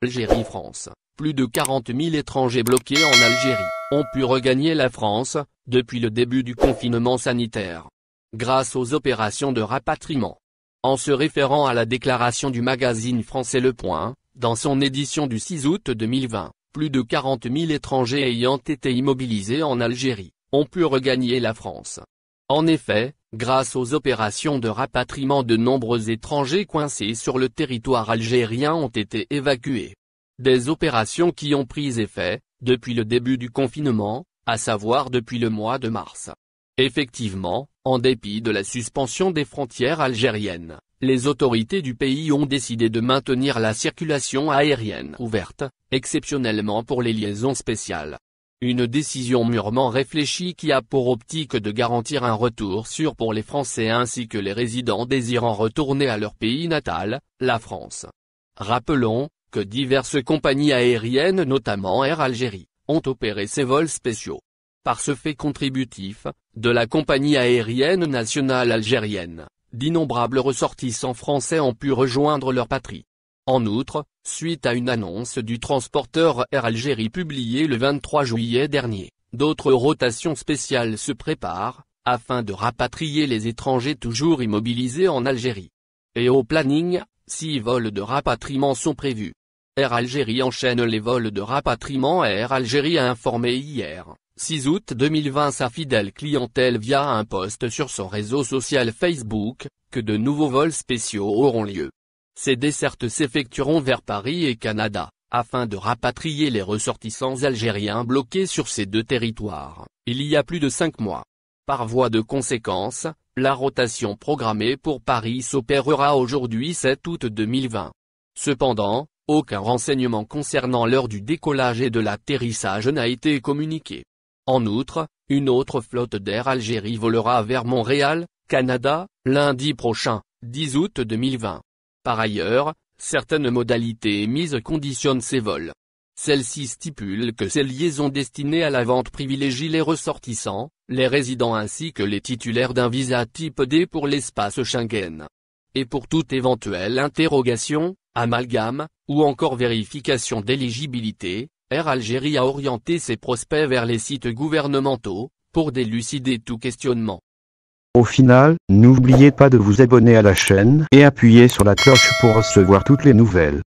Algérie-France. Plus de 40 000 étrangers bloqués en Algérie ont pu regagner la France depuis le début du confinement sanitaire, grâce aux opérations de rapatriement. En se référant à la déclaration du magazine français Le Point, dans son édition du 6 août 2020, plus de 40 000 étrangers ayant été immobilisés en Algérie ont pu regagner la France. En effet, grâce aux opérations de rapatriement, de nombreux étrangers coincés sur le territoire algérien ont été évacués. Des opérations qui ont pris effet depuis le début du confinement, à savoir depuis le mois de mars. Effectivement, en dépit de la suspension des frontières algériennes, les autorités du pays ont décidé de maintenir la circulation aérienne ouverte, exceptionnellement pour les liaisons spéciales. Une décision mûrement réfléchie qui a pour optique de garantir un retour sûr pour les Français ainsi que les résidents désirant retourner à leur pays natal, la France. Rappelons que diverses compagnies aériennes, notamment Air Algérie, ont opéré ces vols spéciaux. Par ce fait contributif de la compagnie aérienne nationale algérienne, d'innombrables ressortissants français ont pu rejoindre leur patrie. En outre, suite à une annonce du transporteur Air Algérie publiée le 23 juillet dernier, d'autres rotations spéciales se préparent, afin de rapatrier les étrangers toujours immobilisés en Algérie. Et au planning, 6 vols de rapatriement sont prévus. Air Algérie enchaîne les vols de rapatriement. Air Algérie a informé hier, 6 août 2020, sa fidèle clientèle via un post sur son réseau social Facebook, que de nouveaux vols spéciaux auront lieu. Ces dessertes s'effectueront vers Paris et Canada, afin de rapatrier les ressortissants algériens bloqués sur ces deux territoires, il y a plus de 5 mois. Par voie de conséquence, la rotation programmée pour Paris s'opérera aujourd'hui 7 août 2020. Cependant, aucun renseignement concernant l'heure du décollage et de l'atterrissage n'a été communiqué. En outre, une autre flotte d'Air Algérie volera vers Montréal, Canada, lundi prochain, 10 août 2020. Par ailleurs, certaines modalités émises conditionnent ces vols. Celles-ci stipulent que ces liaisons destinées à la vente privilégient les ressortissants, les résidents ainsi que les titulaires d'un visa type D pour l'espace Schengen. Et pour toute éventuelle interrogation, amalgame, ou encore vérification d'éligibilité, Air Algérie a orienté ses prospects vers les sites gouvernementaux, pour délucider tout questionnement. Au final, n'oubliez pas de vous abonner à la chaîne et appuyer sur la cloche pour recevoir toutes les nouvelles.